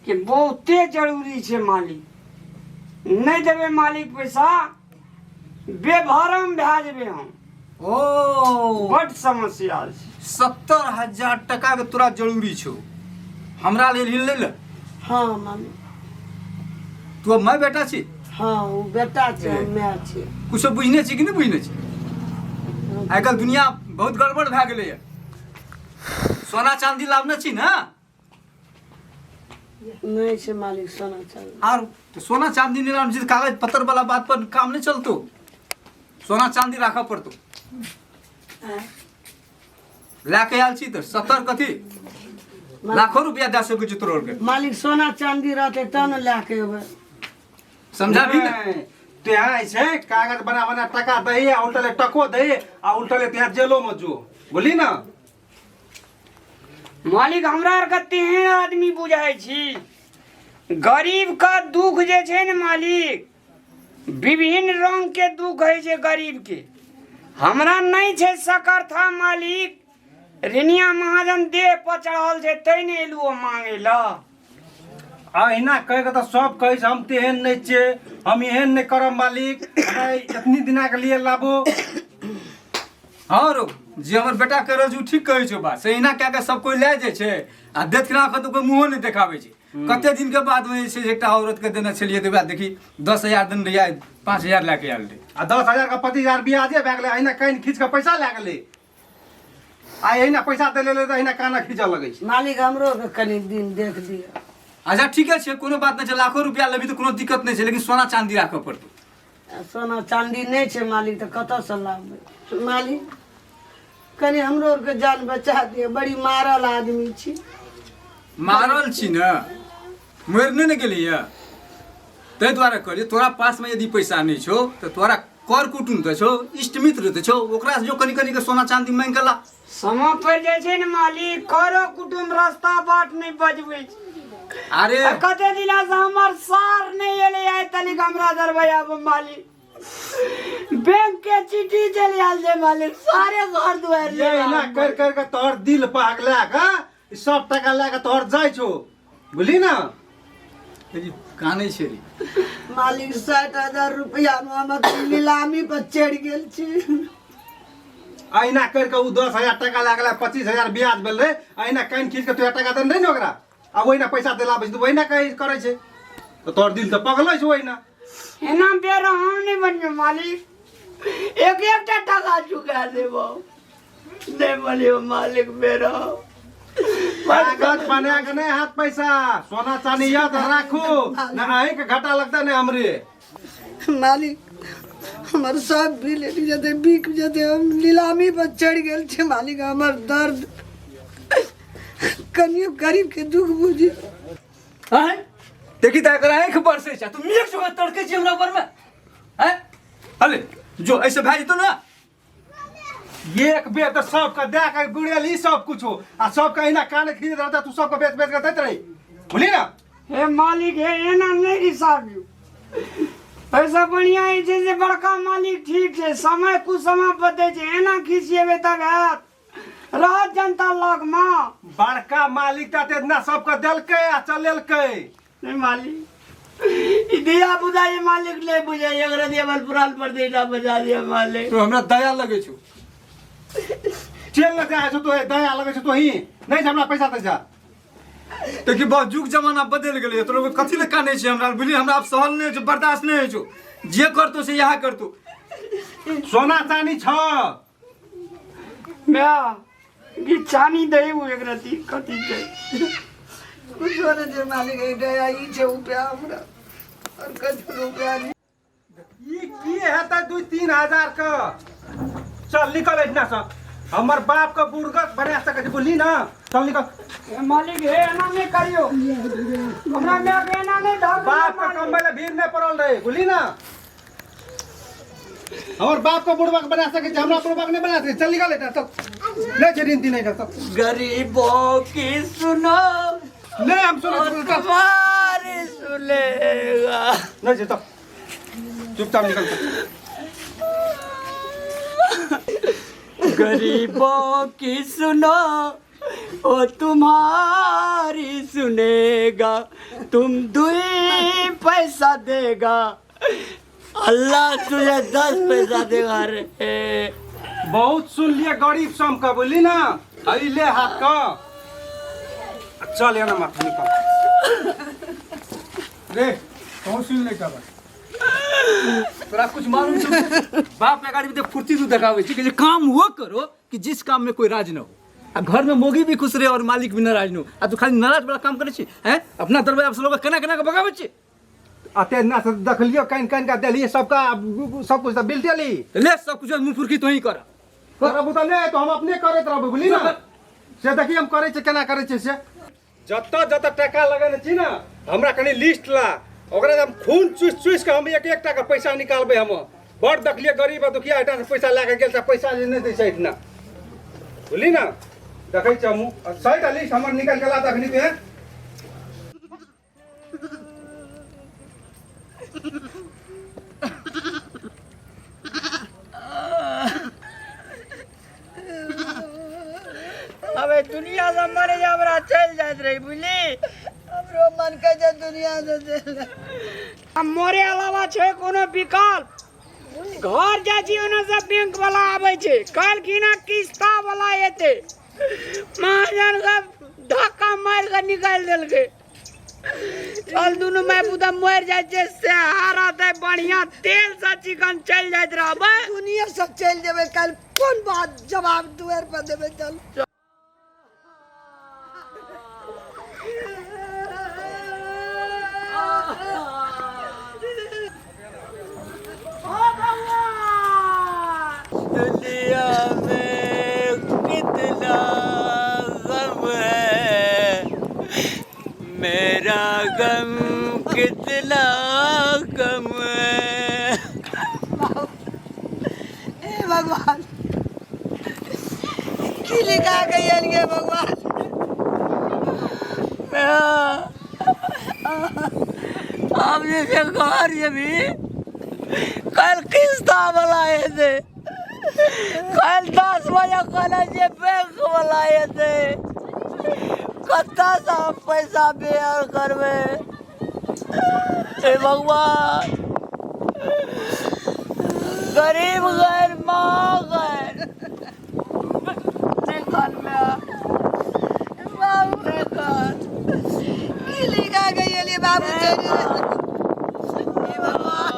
कि बहुते जरूरी है मालिक। नहीं देवे मालिक पैसा बेभरम भे जेबे हम। ओ बड़ समस्या है। 70,000 टका के तोरा जरूरी छो, हमरा ले ले ले। हाँ मालिक। तू मैं बेटा छी? हाँ वो बेटा छे, मैं छी। कुछ बुझने छी कि नहीं बुझने छी? आजकल दुनिया बहुत गड़बड़ भे गेले है। सोना चांदी लाभने छी ना? नहीं छे मालिक सोना चांदी। और तो सोना चांदी नहीं लाभ, कागज पत्र वाला बात पर काम नहीं चलतो। सोना चांदी रखा पड़तो। लाके आल छी तो 70 कथी लाखों रुपया 10 के चित्रोड़ के मालिक सोना चांदी रहते तब न लाके अबे। समझा भी ना? त्यहाँ ऐसे कागज बना बना टका दही आ उल्टले टको दही आ उल्टले त्यहाँ जेलो में जो बोली ना मालिक हमरा आर कते हैं आदमी बुझाई छी। गरीब का दुख जे छे न मालिक, विभिन्न रंग के दुख है छे गरीब के। हमरा नहीं छे सकर था मालिक, रिनिया महाजन देह पर चढ़ल छे तैने एलुओ मांगे ला। अहिना कह के तो सब कहे छे हम तेहन नहीं छे, हम एहन नहीं करब मालिक, इतनी दिना के लिए लाबो। हाँ रो जे हमर बेटा करे जो ठीक कहे छो बात सहीना क्या के सब कोई ले जाय छे आ देख के राखत कोई मुंह नहीं देखावे छे। कते दिन के बाद में से एकटा औरत के देना छलिए तो बात देखी 10,000 दिन रिया 5,000 लाके आल रे आ 10,000 का 25,000 ब्याजे भे गेले। अहिना कहीं खींच के पैसा ले गेले आ अहिना पैसा दे ले तो अहिना काना खींच लगे छे। मालिक हमरो के कनी दिन देख दिया। अच्छा ठीक है छे, कोनो बात नहीं छे, लाखों रुपया लेबी तो कोनो दिक्कत नहीं छे, लेकिन सोना चांदी राखे पड़तो। सोना चांदी नहीं छे मालिक तो कत से लाबे। मालिक कनी हमरो के जान बचा दिए, बड़ी मारल आदमी छी। मारल छी न, मरने न गेलिए तै द्वारा कहलिए तोरा पास में यदि पैसा नहीं छो तो तोरा कर कुटुम तो छो, इष्ट मित्र तो छो, ओकरा से जो कनी कनी के सोना चांदी मांग के ला। समय पर जे छे न मालिक करो कुटुम रास्ता बाट नहीं बजबै छे। अरे कते दिना से हमर सार नहीं एले आय तनिक हमरा दरबैया में मालिक। बैंक के चिट्ठी चली आल जे मालिक, सारे घर दुआर ले अहिना कर कर के तोहर दिल पागला का सब टका ले के तोहर जाय छो बोली ना। काने छे रे मालिक 60,000 रुपया में हम नीलामी पर चढ़ गेल छी। अहिना कर के उ 10,000 टका ले गेले, 25,000 ब्याज भेल रे। अहिना कहीं खींच के तोरा टका दे नहीं न ओकरा आ वही ना पैसा देला बस वही ना कहीं करे छे तो तोहर दिल तो पगलै छे। वही ना एना बेर हम नहीं बनियो मालिक, एक एक टका चुका देबो नहीं बनियो मालिक बेरा। कागज बना के नहीं हाथ पैसा सोना चांदी याद राखू ना अहीं के घाटा लगता नहीं हमरे। मालिक हमार सब भी ले जते बिक जते हम नीलामी पर चढ़ गेल छे। मालिक हमर दर्द कनियो गरीब के दुख बुझी। हैं देखी ता कर आंख बरसे छ तू मिलक छ तड़के छी हमरा ऊपर में हैं। हले जो ऐसे भाई तो ना एक बेर तो सब का दे के गुड़ेल ई सब कुछ हो आ सब का इना कान खींच रहता तू सब का बेच बेच के देत रही बोली ना। हे मालिक हे एना नहीं हिसाबियो पैसा बढ़िया है जे बड़का मालिक ठीक है, समय कुछ समय बदे छे एना खींचिएबे तब हैत रह जनता लग मां। बड़का मालिक ता इतना सब का देलकै आ चलेलकै नहीं मालिक ई दिया बुझा ये मालिक ले बुझा अगर देवल पुराल पर देना बजा दिया मालिक। तो हमरा दया लगे छु चल न जाए तो दया लगे तो ही नहीं हमरा पैसा दे जा। तो कि बहुत जुग जमाना बदल गेलै तो लोग कथि ले काने छी हमरा बुझली हमरा अब सहल नहीं छ बर्दाश्त नहीं छ जे करतो से यहा करतो। सोना चांदी छ मैं कि चानी दे वो एक रती कथि छै कुछ होने जे मालिक ए दया ई छे रुपया हमरा और कछ रुपया नहीं। ई की हेता 2-3 हजार का चल निकल इतना सा हमर बाप का बुर्गत बना सके बोली ना चल निकल। हे मालिक हे एना नहीं करियो हमरा में के एना नहीं ढाक बाप का कम में भीड़ नहीं पड़ल रहे बोली ना। हमर बाप का बुढ़वा बना सके हमरा बुढ़वा नहीं बना सके चल निकल इतना चल ले जे रीति नहीं करता गरीबों की सुनो ले हम सुन तुम्हारी सुनेगा नहीं जे तब चुपचाप निकल। गरीबों की सुनो ओ तुम्हारी सुनेगा, तुम 2 पैसा देगा, अल्लाह तुझे 10 पैसा देगा रे। बहुत सुन लिए गरीब सम का बोली ना, अरे ले हाथ का चल या ना माथा निकाल रे कौन सुन ले का बा तोरा कुछ मालूम छौ? बाप के गाड़ी में फुर्ती तू दिखावे छी कि जे काम वो करो कि जिस काम में कोई राज न हो, आ घर में मोगी भी खुश रहे और मालिक भी नाराज न हो, आ तू खाली नाराज वाला काम करे छी हैं? अपना दरवाजा से लोग केना केना के भगावे छी। अते ना से देख लियो काइन काइन का देलिए सबका सब कुछ बिल देली ले सब कुछ मुंह फुरकी तो ही कर करब त ले तो हम अपने करत रहब बोली ना से देखी हम करे छे केना करे छे से जत्ता जत्ता टका लगने छी ना हमरा कनी लिस्ट ला ओकरा हम खून चुस चुस के हम एक एक टका पैसा निकालबे हम बड़ देखलिए गरीब दुखिया एटा से पैसा लेके गेल से पैसा जे नहीं दे छै इतना बोली ना देखै छ हम सही लिस्ट हमर निकाल के ला तखनी पे अबे दुनिया से मरे जा हमरा चल जात रही बुझली। हमरो मन के जे दुनिया से चल अब मोरे अलावा छै कोनो विकल्प? घर जाइ छी ओना से बैंक वाला आबै छै, कल किना किस्ता वाला एते, महाजन का धक्का मार के निकाल देलकै। चल दुनू माय पुता मर जाइ छै से हारा दे बढ़िया तेल से चिकन चल जाइत रहबै। दुनिया से चल जेबे कल कोन बात जवाब दुआर पर देबे चल। दुनिया में कितना गम है, मेरा गम कितना कम है। ए भगवान की लिखा गई है भगवान। अब जैसे घर ये भी कल किस्ता वाला थे, कल 10 बजे कॉलेज बैंक वाला थे, कत्ता सा पैसा बेयर करवे। हे भगवान गरीब गैर माँ गैर निकल में बाबू रे कर की लिखा गई है बाबू तेरी। ए भगवान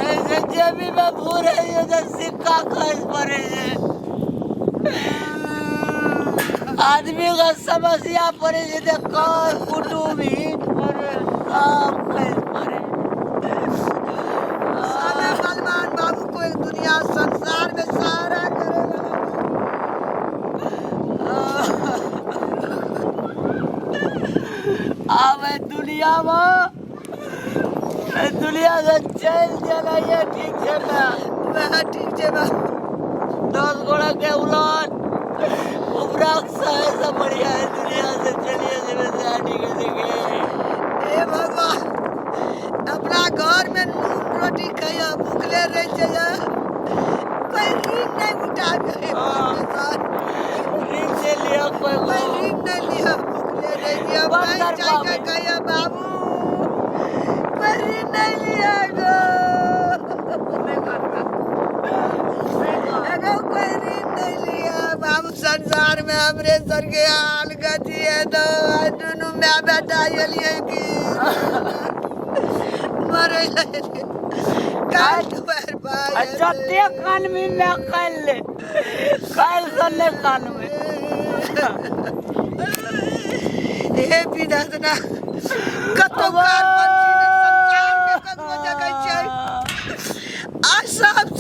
ऐसे जेबी में भूरे ये तो सिक्का खर्च पड़े है। आदमी का समस्या पड़े है तो कार कुटुंब हित पड़े काम खर्च पड़े। सारे बलवान बाबू को एक दुनिया संसार में सहारा करेगा। अब दुनिया में दुनिया से चल जाना ये ठीक है मैं ठीक है बाबू। 10 घोड़ा के उलाद उबराक शहर से बढ़िया है दुनिया से चलिए जब शादी के देखे। ए भगवान अपना घर में नून रोटी खाया भूखले रह जाए कोई ऋण नहीं उठा गए ऋण से लिया कोई कोई ऋण नहीं लिया भूखले रह गया भाई चाय का खाया बाबू कोई ऋण नहीं लिया गो अगर कोई ऋण नहीं लिया बाबू संसार में हमरे सर के हाल गति है तो दोनों में बेटा ये लिए कि मरे काल पर भाई जते कान में कल ले कल कर ले कान में। हे विधाता कतो कार पंछी ने संसार में कतो जगह छै आ सब